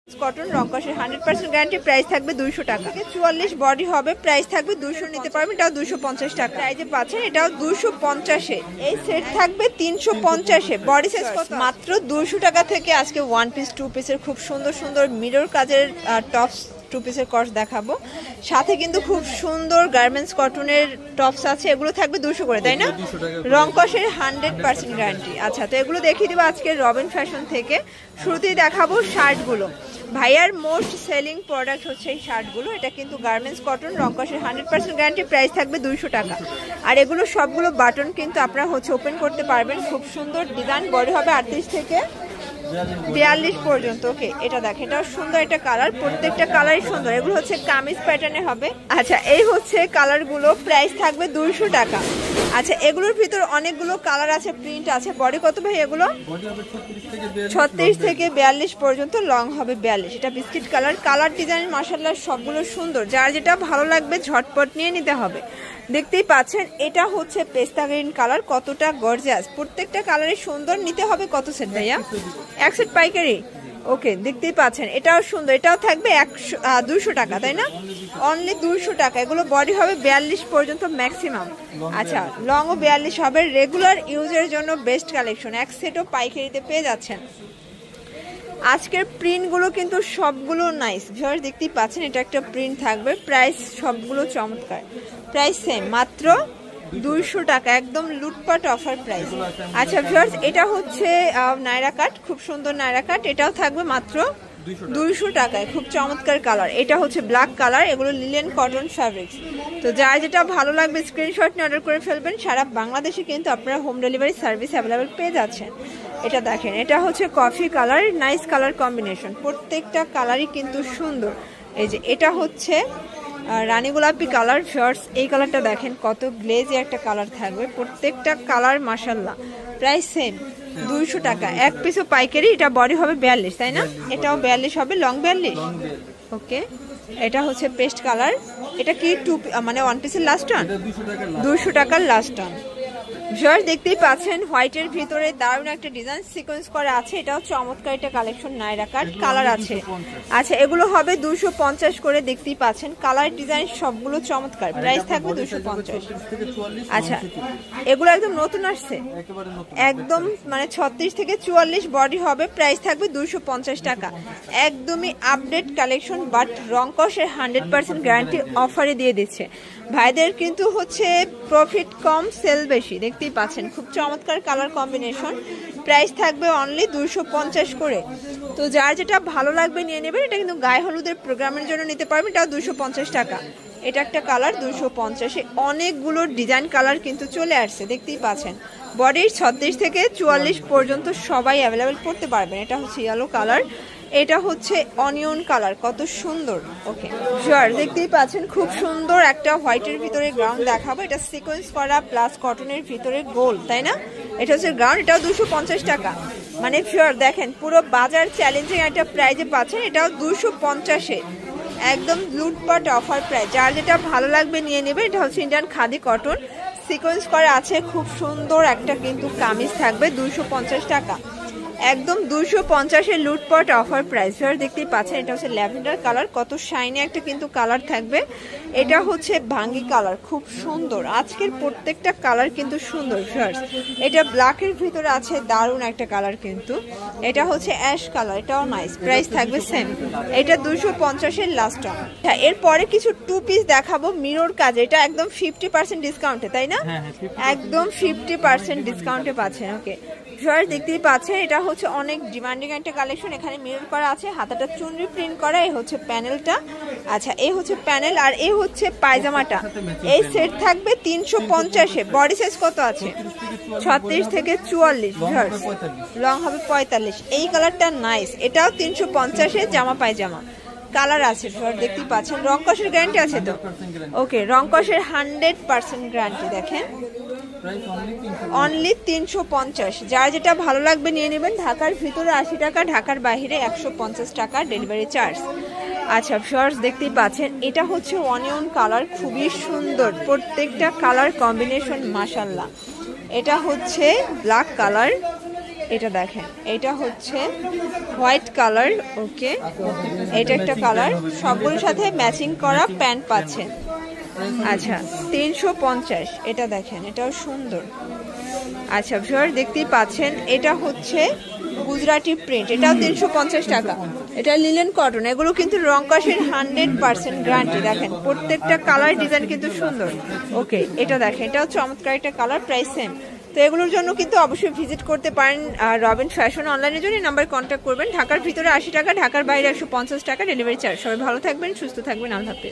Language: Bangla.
কটন রংকশের 100% গ্যারান্টি, প্রাইস থাকবে 200 টাকা। 44 বডি হবে, প্রাইস থাকবে 200, নিতে পারবেন। এটাও 250 টাকা। এই যে পাচ্ছেন এটাও 250 এ। এই সেট থাকবে 350 এ। বডি সাইজ কত? মাত্র 200 টাকা থেকে আজকে ওয়ান পিস টু পিসের খুব সুন্দর সুন্দর মিরর কাজের টপস টু পিসের কটস দেখাবো। সাথে কিন্তু খুব সুন্দর গার্মেন্টস কটনের টপস আছে, এগুলো থাকবে 200 করে, তাই না? রংকশের 100% গ্যারান্টি। আচ্ছা, তো এগুলো দেখিয়ে দিব আজকে রবিন ফ্যাশন থেকে। শুরুতেই দেখাবো শার্টগুলো। ভাইয়ার মোস্ট সেলিং প্রোডাক্ট হচ্ছে এই শার্টগুলো। এটা কিন্তু গার্মেন্টস কটন, রংকশের 100% গ্যারান্টি, প্রাইস থাকবে 200 টাকা। আর এগুলো সবগুলো বাটন কিন্তু আপনারা ওপেন করতে পারবেন। খুব সুন্দর ডিজাইন, বডি হবে 38 থেকে 42 পর্যন্ত। ওকে, এটা দেখেন, এটাও সুন্দর একটা কালার, প্রত্যেকটা কালারই সুন্দর। এগুলো হচ্ছে কামিজ প্যাটার্নে হবে। আচ্ছা, এই হচ্ছে কালারগুলো, প্রাইস থাকবে 200 টাকা। আচ্ছা, এগুলোর ভিতর অনেকগুলো কালার আছে, প্রিন্ট আছে। বডি কত ভাই এগুলো? 36 থেকে 42 পর্যন্ত, লং হবে 42। এটা বিস্কিট কালার। কালার ডিজাইন মাশাআল্লাহ সবগুলো সুন্দর, যার যেটা ভালো লাগবে ঝটপট নিয়ে নিতে হবে। দেখতেই পাচ্ছেন এটা হচ্ছে পেস্তা গ্রিন কালার, কতটা গর্জিয়াস। প্রত্যেকটা কালারই সুন্দর। নিতে হবে কত সেট ভাইয়া? এক সেট পাইকারি। ওকে, দেখতেই পাচ্ছেন এটাও সুন্দর, এটাও থাকবে 200 টাকা, তাই না? অনলি 200 টাকা। এগুলো বডি হবে 42 পর্যন্ত ম্যাক্সিমাম। আচ্ছা, লংও 42 হবে। রেগুলার ইউজের জন্য বেস্ট কালেকশন। এক সেটও পাইকারিতে পেয়ে যাচ্ছেন। আজকের প্রিন্টগুলো কিন্তু সবগুলো নাইস। ভিউয়ার্স দেখতেই পাচ্ছেন, এটা একটা প্রিন্ট থাকবে। প্রাইস সবগুলো চমৎকার। প্রাইস সেম, মাত্র 200 টাকা। একদম লুটপাট অফার প্রাইস। আচ্ছা ভিউয়ার্স, এটা হচ্ছে নায়রা কাট, খুব সুন্দর নায়রা কাট। এটাও থাকবে মাত্র 200 টাকায়। খুব চমৎকার কালার। এটা হচ্ছে ব্ল্যাক কালার। এগুলো লিলেন কটন ফ্যাব্রিক্স। তো যার যেটা ভালো লাগবে স্ক্রিনশট নিয়ে অর্ডার করে ফেলবেন। সারা বাংলাদেশে কিন্তু আপনারা হোম ডেলিভারি সার্ভিস অ্যাভেলেবেল পেয়ে যাচ্ছেন। এটা দেখেন, এটা হচ্ছে coffee colour, nice colour combination. প্রত্যেকটা কালারই কিন্তু সুন্দর। এই যে এটা হচ্ছে রানী গোলাপি কালার। ভিউয়ার্স এই কালারটা দেখেন, কত গ্লেজি একটা কালার থাকবে। প্রত্যেকটা কালার মাশাআল্লাহ। প্রাইস সেম, 200 টাকা। এক পিসও পাইকারি। এটা বডি হবে 42, তাই না? এটাও 42 হবে, লং 42। ওকে, এটা হচ্ছে পেস্ট কালার। এটা কি মানে ওয়ান পিসের লাস্ট টান? 200 টাকার লাস্ট টান। ভিউয়ার্স দেখতেই পাচ্ছেন, হোয়াইটের ভিতরে দারুণ একটা ডিজাইন সিকোয়েন্স করা আছে। এটাও চমৎকার একটা কালেকশন, নায়রা কাট কালার আছে। আচ্ছা, এগুলো হবে 250 করে। দেখতেই পাচ্ছেন কালার ডিজাইন সবগুলো চমৎকার। প্রাইস থাকবে 250। আচ্ছা, এগুলো একদম নতুন আসছে, একদম মানে 36 থেকে 44 বডি হবে। প্রাইস থাকবে 250 টাকা। একদমই আপডেট কালেকশন, বাট রংকশের 100% গ্যারান্টি অফারে দিয়ে দিচ্ছে। ভাইদের কিন্তু হচ্ছে প্রফিট কম, সেল বেশি। দেখতেই পাচ্ছেন খুব চমৎকার কালার কম্বিনেশন। প্রাইস থাকবে অনলি 250 করে। তো যার যেটা ভালো লাগবে নিয়ে নেবেন। এটা কিন্তু গায়ে হলুদের প্রোগ্রামের জন্য নিতে পারবেন। এটাও 250 টাকা। এটা একটা কালার 250। অনেকগুলো ডিজাইন কালার কিন্তু চলে আসছে, দেখতেই পাচ্ছেন। বডির 36 থেকে 44 পর্যন্ত সবাই অ্যাভেলেবেল করতে পারবেন। এটা হচ্ছে ইয়েলো কালার, এটা হচ্ছে অনিয়ন কালার, কত সুন্দর। ওকে ভিউয়ার্স দেখতেই পাচ্ছেন, খুব সুন্দর একটা হোয়াইটের ভিতরে গ্রাউন্ড দেখাবো। এটা সিকোয়েন্স করা প্লাস কটনের ভিতরে গোল, তাই না? এটা হচ্ছে গ্রাউন্ড, এটাও 250 টাকা। মানে ভিউয়ার দেখেন, পুরো বাজার চ্যালেঞ্জিং একটা প্রাইজে পাচ্ছেন। এটাও 250-এ। একদম লুটপাট অফার প্রাইস। যার যেটা ভালো লাগবে নিয়ে নেবে। এটা হচ্ছে ইন্ডিয়ান খাদি কটন, সিকোয়েন্স করা আছে। খুব সুন্দর একটা কিন্তু কামিজ থাকবে, 250 টাকা। একদম 250-এর লুটপাট অফার প্রাইস। দেখতেই পাচ্ছেন, এটা হচ্ছে ল্যাভেন্ডার কালার, কত শাইনি একটা কিন্তু কালার থাকবে। এটা হচ্ছে ভাঙ্গি কালার, খুব সুন্দর। আজকের প্রত্যেকটা কালার কিন্তু সুন্দর। এটা ব্ল্যাকের ভিতরে আছে, দারুণ একটা কালার কিন্তু। এটা হচ্ছে অ্যাশ কালার, এটাও নাইস। প্রাইস থাকবে সেম। এটা 250-এর লাস্ট অন। হ্যাঁ, এরপরে কিছু টু পিস দেখাবো মিরর কাজ। এটা একদম 50% ডিসকাউন্টে, তাই না? একদম 50% ডিসকাউন্টে পাচ্ছেন। ওকে ভিউয়ার্স দেখতেই পাচ্ছেন, এটা হচ্ছে অনেক ডিমান্ডিং একটা কালেকশন। এখানে মিরর করা আছে, হাতাটা চুনরি প্রিন্ট করা। এই হচ্ছে প্যানেলটা। আচ্ছা, এই হচ্ছে প্যানেল, আর এই হচ্ছে পায়জামাটা। এই সেট থাকবে 350-এ। বডি সাইজ কত আছে? 36 থেকে 44। ভিউয়ার্স লং হবে 45। এই কালারটা নাইস, এটাও 350-এ। জামা পায়জামা কালার আছে। দেখতেই পাচ্ছেন, রংকশের গ্যারান্টি আছে তো? ওকে, রংকশের 100% গ্যারান্টি। দেখেন অনলি 350। যার যেটা ভালো লাগবে নিয়ে নেবেন। ঢাকার ভিতরে 80 টাকা, ঢাকার বাইরে 150 টাকা ডেলিভারি চার্জ। আচ্ছা ভিউয়ার্স দেখতেই পাচ্ছেন, এটা হচ্ছে অনিয়ন কালার, খুবই সুন্দর। প্রত্যেকটা কালার কম্বিনেশন মাশাআল্লাহ। এটা হচ্ছে ব্ল্যাক কালার, এটা দেখেন, এটা হচ্ছে হোয়াইট কালার। ওকে, এটা একটা কালার, সবগুলোর সাথে ম্যাচিং করা প্যান্ট পাচ্ছেন। আচ্ছা 350। এটা দেখেন, এটাও সুন্দর। আচ্ছা ভিউয়ার দেখতেই পাচ্ছেন, এটা হচ্ছে গুজরাটি প্রিন্ট, এটাও 350 টাকা। এটা লিলেন কটন, এগুলো কিন্তু রং কষের 100% গ্যারান্টি। দেখেন প্রত্যেকটা কালার ডিজাইন কিন্তু সুন্দর। ওকে, এটা দেখেন, এটাও চমৎকার একটা কালার, প্রাইস সেম। তো এগুলোর জন্য কিন্তু অবশ্যই ভিজিট করতে পারেন রবিন ফ্যাশন। অনলাইনের জন্য নাম্বার কন্ট্যাক্ট করবেন। ঢাকার ভিতরে 80 টাকা, ঢাকার বাইরে 150 টাকা ডেলিভারি চার্জ। সবাই ভালো থাকবেন, সুস্থ থাকবেন, আল্লাহ হাফেজ।